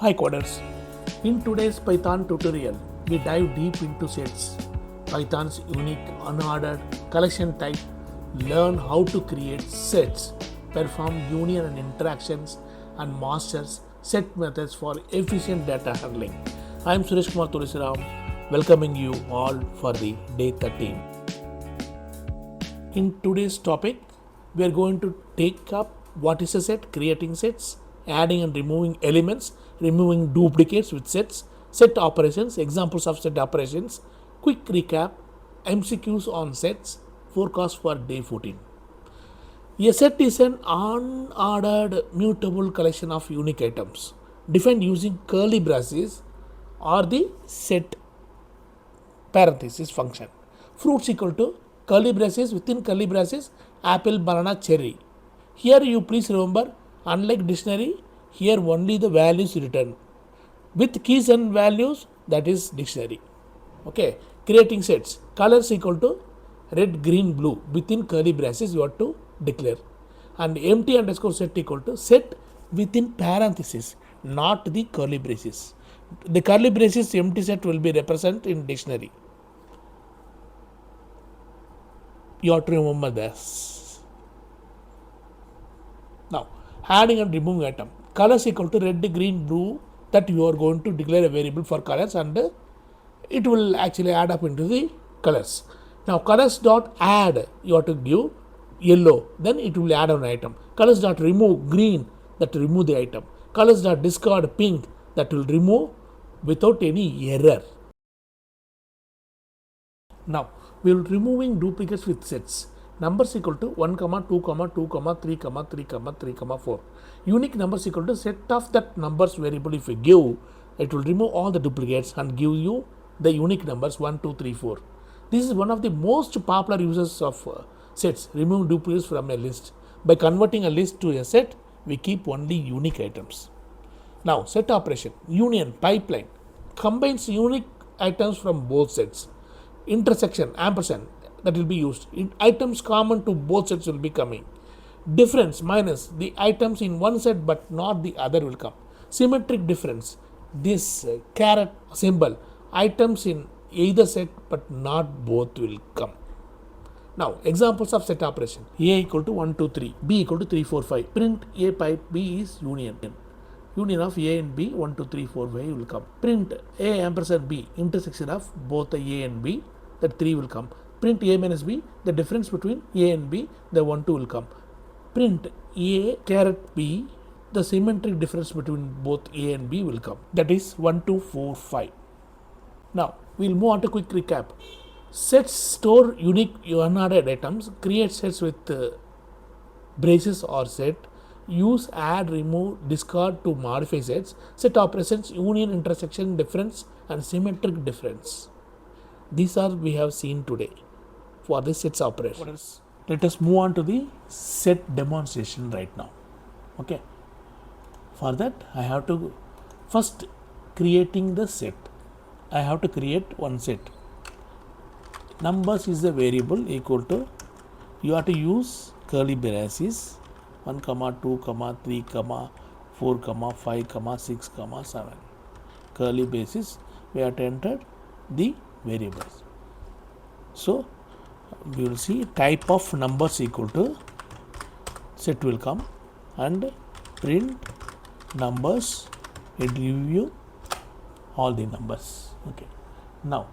Hi coders, in today's Python tutorial, we dive deep into sets, Python's unique unordered collection type, learn how to create sets, perform union and interactions, and masters set methods for efficient data handling. I am Suresh Kumar Tulsiram, welcoming you all for the day 13. In today's topic, we are going to take up what is a set, creating sets, adding and removing elements, removing duplicates with sets, set operations, examples of set operations, quick recap, MCQs on sets, forecast for day 14. A set is an unordered mutable collection of unique items defined using curly braces or the set parenthesis function. Fruits equal to curly braces, within curly braces, apple, banana, cherry. Here you please remember, unlike dictionary, here only the values written. With keys and values, that is dictionary. Okay, creating sets. Colors equal to red, green, blue. Within curly braces, you have to declare. And empty underscore set equal to set within parenthesis, not the curly braces. The curly braces empty set will be represented in dictionary. You have to remember this. Now, adding and removing item. Colors equal to red, green, blue, that you are going to declare a variable for colors and it will actually add up into the colors. Now, colors dot add, you have to give yellow, then it will add an item. Colors dot remove green, that will remove the item. Colors dot discard pink, that will remove without any error. Now, we will removing duplicates with sets. Numbers equal to 1, 2, 2, 3, 3, 3, 4. Unique numbers equal to set of that numbers variable. If you give, it will remove all the duplicates and give you the unique numbers 1, 2, 3, 4. This is one of the most popular uses of sets, remove duplicates from a list. By converting a list to a set, we keep only unique items. Now, set operation, union, pipeline, combines unique items from both sets. Intersection, ampersand, that will be used. Items common to both sets will be coming. Difference, minus, the items in one set but not the other will come. Symmetric difference, this caret symbol, items in either set but not both will come. Now, examples of set operation. A equal to 1, 2, 3, B equal to 3, 4, 5. Print A pipe B is union. Union of A and B, 1, 2, 3, 4, 5 will come. Print A ampersand B, intersection of both the A and B, that 3 will come. Print A minus B, the difference between A and B, the 1, 2 will come. Print A caret B, the symmetric difference between both A and B will come. That is 1, 2, 4, 5. Now, we will move on to quick recap. Sets store unique unordered items, create sets with braces or set, use add, remove, discard to modify sets, set operations, union, intersection, difference, and symmetric difference. These are we have seen today for the sets operations. Let us move on to the set demonstration right now. Okay. For that, I have to first creating the set. I have to create one set. Numbers is a variable equal to, you have to use curly braces 1, 2, 3, 4, 5, 6, 7. Curly braces, we have to enter the variables. So, we will see type of numbers equal to set will come and print numbers, it will give you all the numbers. Okay. Now,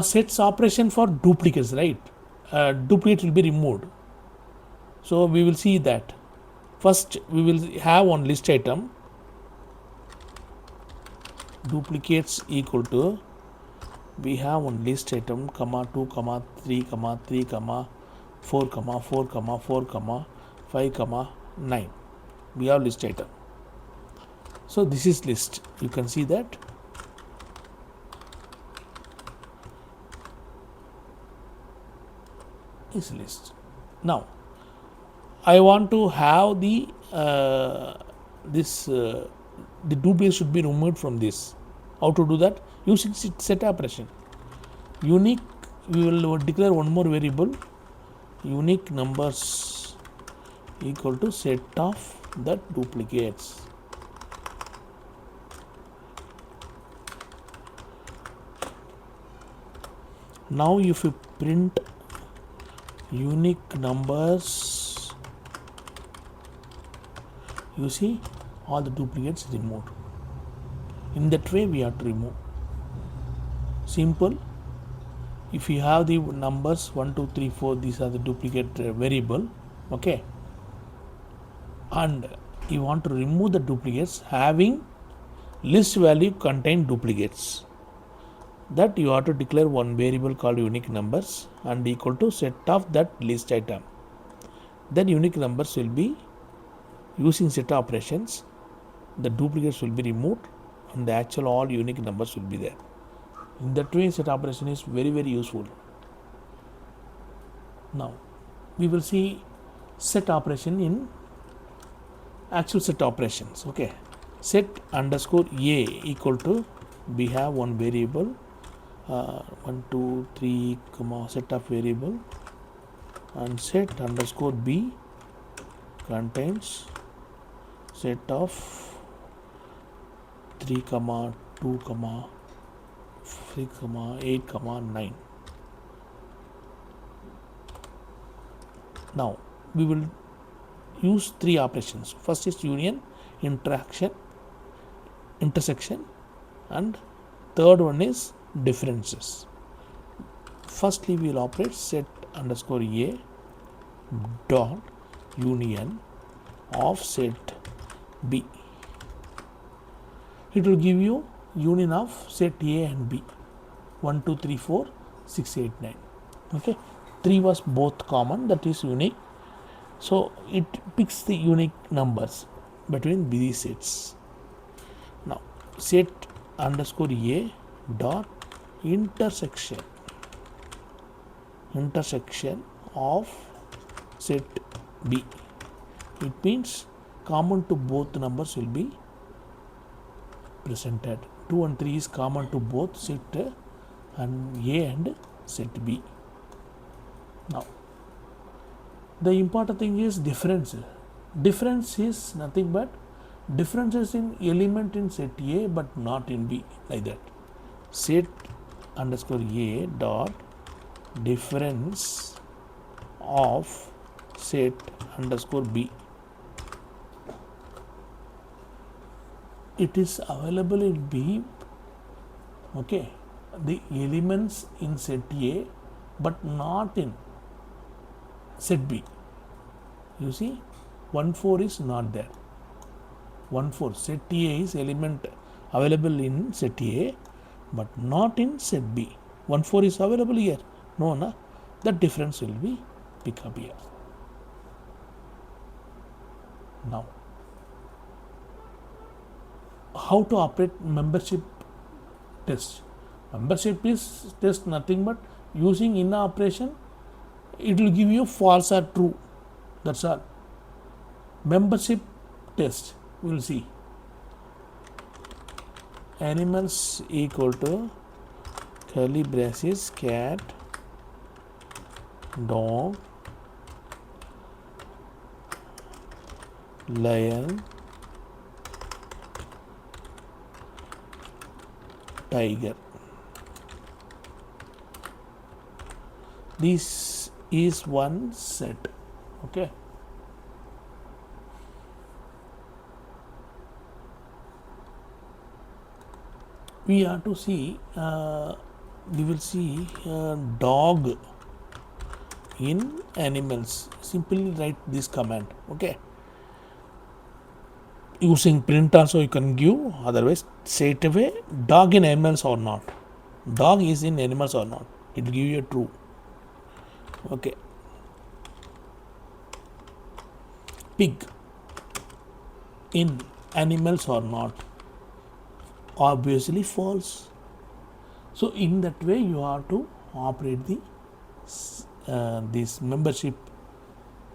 sets operation for duplicates, right? Duplicate will be removed. So, we will see that. First, we will have one list item. Duplicates equal to, we have one list item, 2, 3, 3, 4, 4, 4, 5, 9. We have list item. So, this is list. You can see that. Is list. Now, I want to have the the duplicate should be removed from this. How to do that? Using set operation. Unique, we will declare one more variable. Unique numbers equal to set of the duplicates. Now if you print unique numbers, you see all the duplicates removed. In that way we have to remove. Simple. If you have the numbers 1 2 3 4, these are the duplicate variable, okay, and you want to remove the duplicates having list value contain duplicates, that you have to declare one variable called unique numbers and equal to set of that list item. Then unique numbers will be using set operations, the duplicates will be removed and the actual all unique numbers will be there. In that way set operation is very useful. Now we will see set operation in actual set operations. Okay, set underscore a equal to, we have one variable 1 2 3 comma set of variable, and set underscore b contains set of 3 comma 2 comma 3 comma 8 comma 9. Now we will use three operations. First is union, intersection, and third one is differences. Firstly we will operate set underscore a dot union of set b. It will give you union of set a and b, 1 2 3 4 6 8 9. Okay, 3 was both common, that is unique, so it picks the unique numbers between these sets. Now set underscore a dot intersection of set b. It means common to both numbers will be presented. 2 and 3 is common to both set and a and set b. Now the important thing is difference. Difference is nothing but differences in element in set a but not in b, like that. Set underscore a dot difference of set underscore b. It is available in b, okay, the elements in set a but not in set b. You see 1 4 is not there. 1 4 set a is element available in set a but not in set b. 1 4 is available here, no, na? The difference will be pick up here. Now how to operate membership test? Membership is test nothing but using in operation, it will give you false or true, that's all. Membership test, we will see animals equal to curly braces cat, dog, lion, tiger. This is one set. Okay, we have to see we will see dog in animals. Simply write this command. Okay, using print also you can give, otherwise straight away dog in animals or not, dog is in animals or not, it will give you a true. Okay, pig in animals or not, obviously false. So in that way you have to operate the this membership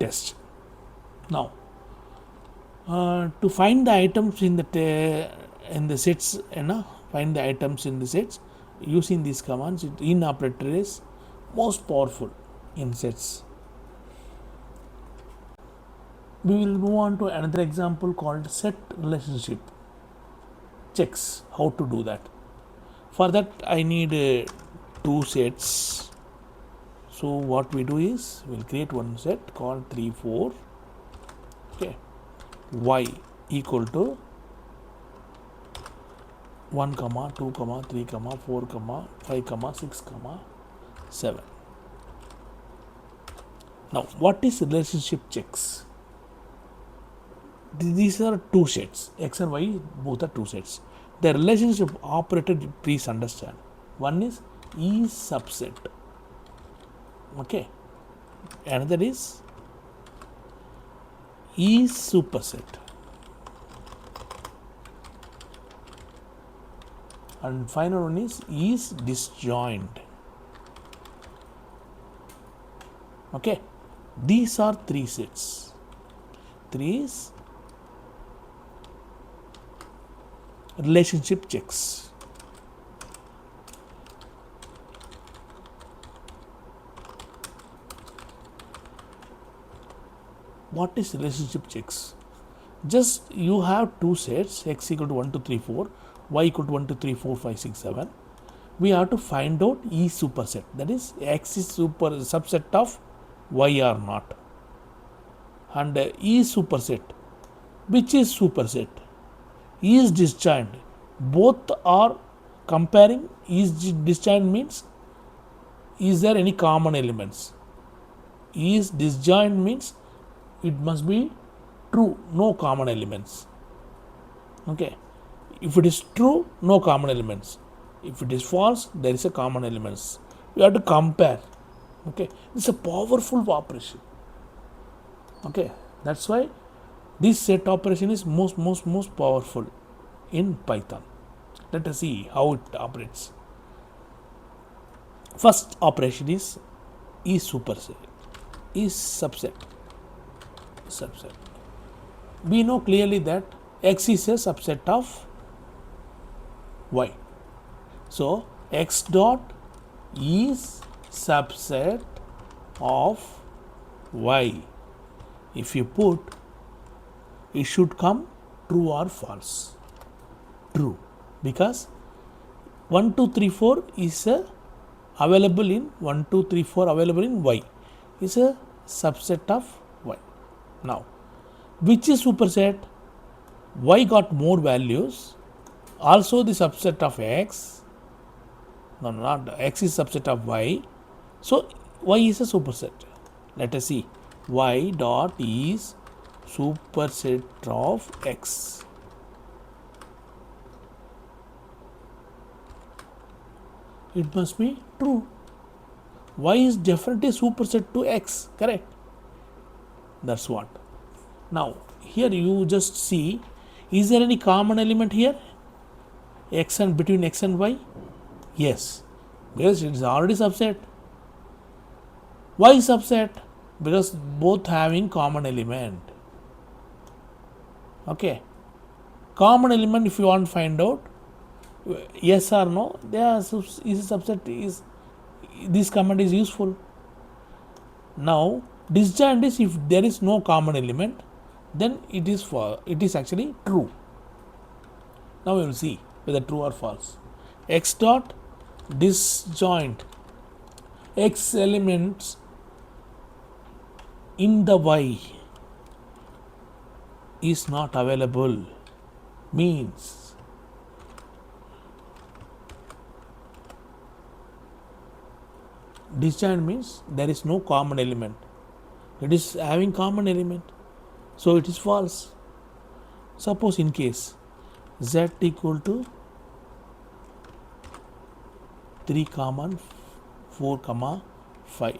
test. Now to find the items in the sets, find the items in the sets using these commands, in operator is most powerful in sets. We will move on to another example called set relationship checks. How to do that? For that I need two sets. So what we do is we'll create one set called 3 4. Okay, y equal to 1 comma 2 comma 3 comma 4 comma 5 comma 6 comma 7. Now what is relationship checks? These are two sets, x and y both are two sets. The relationship operator, please understand, one is issubset, okay, another is issuperset, and final one is isdisjoint. Okay, these are three sets. Three is relationship checks. What is relationship checks? Just you have two sets, x equal to 1 2 3 4, y equal to 1 2 3 4 5 6 7. We have to find out e superset, that is x is super subset of y or not, and e superset, which is superset, is disjoint. Both are comparing. Is disjoint means is there any common elements? Is disjoint means it must be true, no common elements. Okay, if it is true, no common elements. If it is false, there is a common elements. We have to compare. Okay, it's a powerful operation. Okay, that's why this set operation is most powerful in Python. Let us see how it operates. First operation is issuperset, issubset. We know clearly that x is a subset of y. So x dot is subset of y. If you put, it should come true or false. True, because 1 2 3 4 is available in 1 2 3 4 available in y, is a subset of y. Now which is superset? Y got more values, also the subset of x. No, not x is subset of y, so y is a superset. Let us see, y dot is superset of x. It must be true. Y is definitely superset to x, correct? That's what. Now here you just see, is there any common element here? X and between x and y? Yes, because it is already subset. Why subset? Because both having common element. Okay, common element, if you want to find out yes or no, there is a subset, is this command is useful. Now disjoint is if there is no common element, then it is actually true. Now we will see whether true or false. X dot disjoint, x elements in the y is not available, means disjoint means there is no common element. It is having common element, so it is false. Suppose in case z equal to 3 comma 4 comma 5,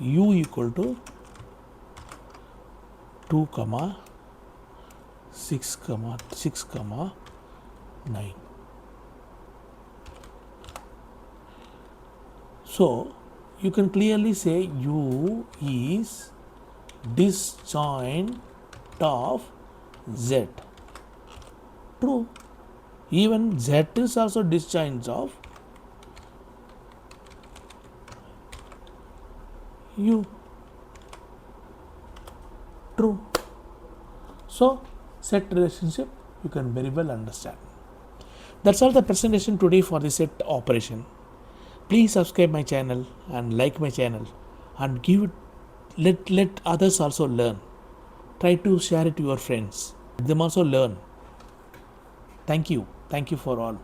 u equal to 2 comma 6 comma 9. So you can clearly say u is disjoint of z. True. Even z is also disjoint of u. True. So set relationship you can very well understand. That's all the presentation today for the set operation. Please subscribe my channel and like my channel and give it, let others also learn. Try to share it to your friends. Let them also learn. Thank you for all.